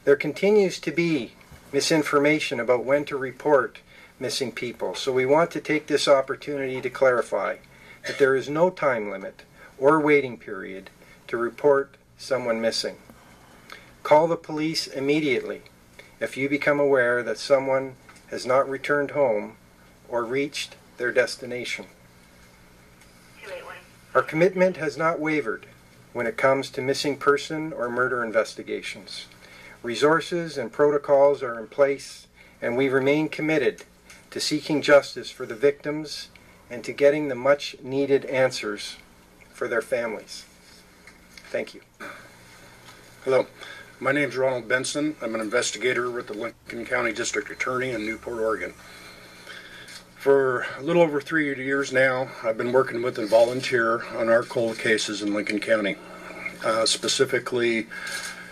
There continues to be misinformation about when to report missing people, so we want to take this opportunity to clarify that there is no time limit or waiting period to report someone missing. Call the police immediately if you become aware that someone has not returned home or reached their destination. Our commitment has not wavered when it comes to missing person or murder investigations. Resources and protocols are in place, and we remain committed to seeking justice for the victims and to getting the much-needed answers for their families. Thank you. Hello, my name is Ronald Benson. I'm an investigator with the Lincoln County District Attorney in Newport, Oregon. For a little over 3 years now, I've been working with a volunteer on our cold cases in Lincoln County, specifically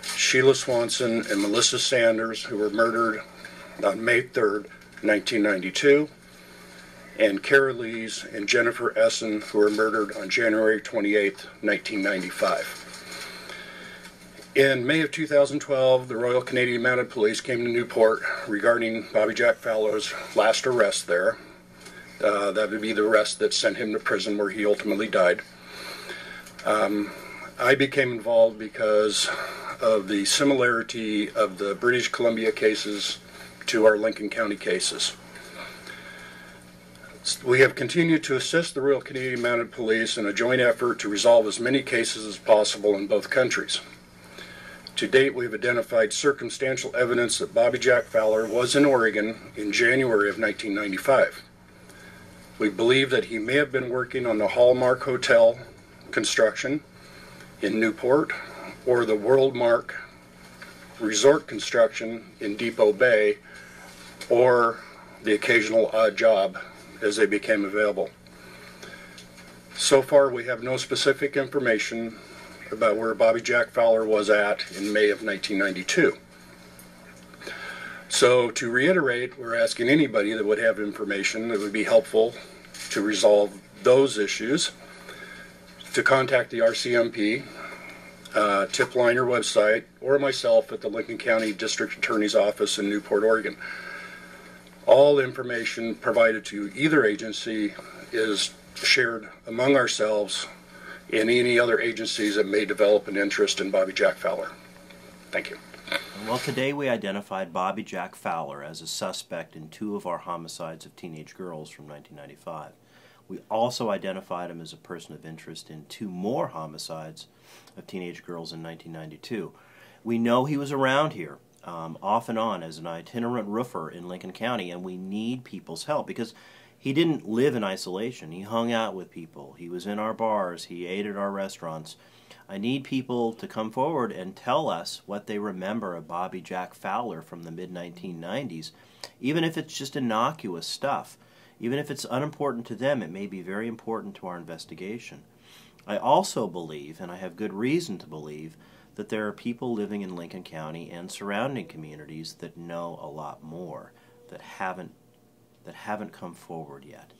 Sheila Swanson and Melissa Sanders, who were murdered on May 3rd, 1992, and Kara Lees and Jennifer Essen, who were murdered on January 28th, 1995. In May of 2012, the Royal Canadian Mounted Police came to Newport regarding Bobby Jack Fowler's last arrest there. That would be the arrest that sent him to prison where he ultimately died. I became involved because of the similarity of the British Columbia cases to our Lincoln County cases. We have continued to assist the Royal Canadian Mounted Police in a joint effort to resolve as many cases as possible in both countries. To date, we've identified circumstantial evidence that Bobby Jack Fowler was in Oregon in January of 1995. We believe that he may have been working on the Hallmark Hotel construction in Newport or the Worldmark Resort construction in Depot Bay, or the occasional odd job as they became available. So far, we have no specific information about where Bobby Jack Fowler was at in May of 1992. So to reiterate, we're asking anybody that would have information that would be helpful to resolve those issues to contact the RCMP, tip line or website, or myself at the Lincoln County District Attorney's Office in Newport, Oregon. All information provided to either agency is shared among ourselves and any other agencies that may develop an interest in Bobby Jack Fowler. Thank you. Well, today we identified Bobby Jack Fowler as a suspect in 2 of our homicides of teenage girls from 1995. We also identified him as a person of interest in 2 more homicides of teenage girls in 1992. We know he was around here off and on as an itinerant roofer in Lincoln County, and we need people's help because he didn't live in isolation. He hung out with people. He was in our bars. He ate at our restaurants. I need people to come forward and tell us what they remember of Bobby Jack Fowler from the mid-1990s, even if it's just innocuous stuff. Even if it's unimportant to them, it may be very important to our investigation. I also believe, and I have good reason to believe, that there are people living in Lincoln County and surrounding communities that know a lot more, that haven't come forward yet.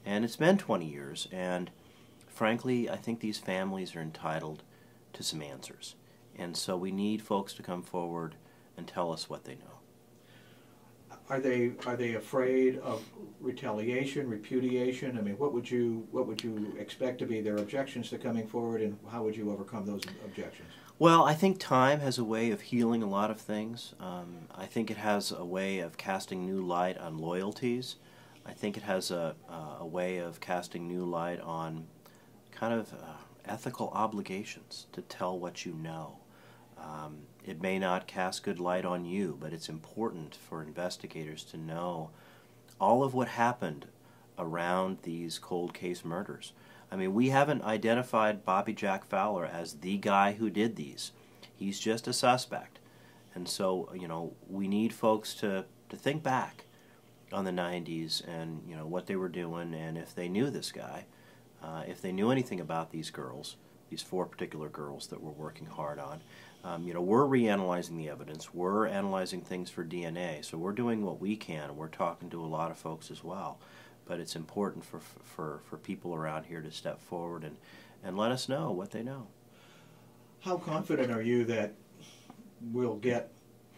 And it's been 20 years, and frankly, I think these families are entitled to some answers. And so we need folks to come forward and tell us what they know. Are they afraid of retaliation, repudiation? I mean, what would you expect to be their objections to coming forward, and how would you overcome those objections? Well, I think time has a way of healing a lot of things. I think it has a way of casting new light on loyalties. I think it has a way of casting new light on kind of ethical obligations to tell what you know. It may not cast good light on you, but it's important for investigators to know all of what happened around these cold case murders. I mean, we haven't identified Bobby Jack Fowler as the guy who did these. He's just a suspect. And so, you know, we need folks to think back on the 90s and, you know, what they were doing, and if they knew this guy, if they knew anything about these girls, these 4 particular girls that we're working hard on. You know, we're reanalyzing the evidence. We're analyzing things for DNA. So we're doing what we can. We're talking to a lot of folks as well. But it's important for people around here to step forward and let us know what they know. How confident are you that we'll get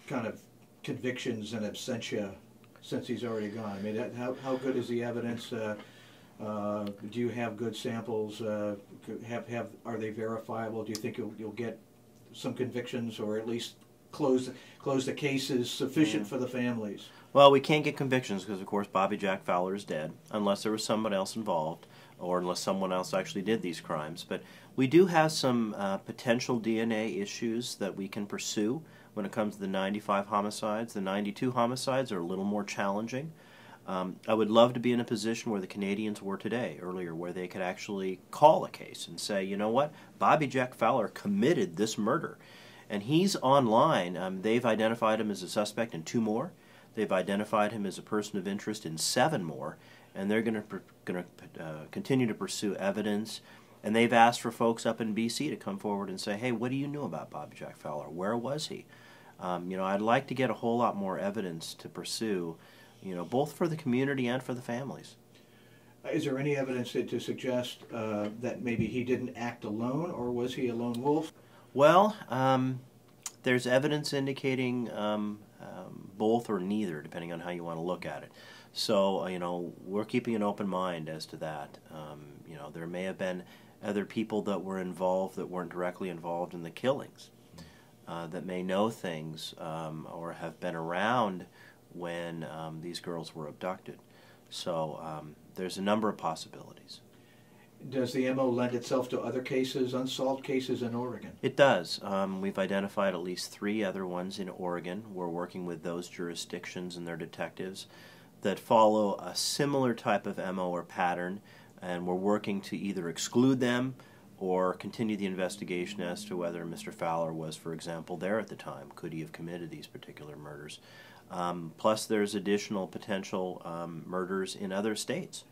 kind of convictions and absentia since he's already gone? I mean, how good is the evidence? Do you have good samples? Are they verifiable? Do you think you'll get some convictions, or at least close the cases sufficient for the families? Well, we can't get convictions because, of course, Bobby Jack Fowler is dead, unless there was somebody else involved, or unless someone else actually did these crimes. But we do have some potential DNA issues that we can pursue when it comes to the 95 homicides. The 92 homicides are a little more challenging. I would love to be in a position where the Canadians were today, earlier, where they could actually call a case and say, you know what, Bobby Jack Fowler committed this murder. And he's online. They've identified him as a suspect in 2 more. They've identified him as a person of interest in 7 more. And they're going to continue to pursue evidence. And they've asked for folks up in BC to come forward and say, hey, what do you know about Bobby Jack Fowler? Where was he? I'd like to get a whole lot more evidence to pursue, both for the community and for the families. Is there any evidence to suggest that maybe he didn't act alone, or was he a lone wolf? Well, there's evidence indicating both or neither, depending on how you want to look at it. So, we're keeping an open mind as to that. There may have been other people that were involved that weren't directly involved in the killings, that may know things or have been around when these girls were abducted. So there's a number of possibilities. Does the MO lend itself to other cases, unsolved cases in Oregon? It does. We've identified at least 3 other ones in Oregon. We're working with those jurisdictions and their detectives that follow a similar type of MO or pattern, and we're working to either exclude them or continue the investigation as to whether Mr. Fowler was, for example, there at the time. Could he have committed these particular murders? Plus, there's additional potential murders in other states.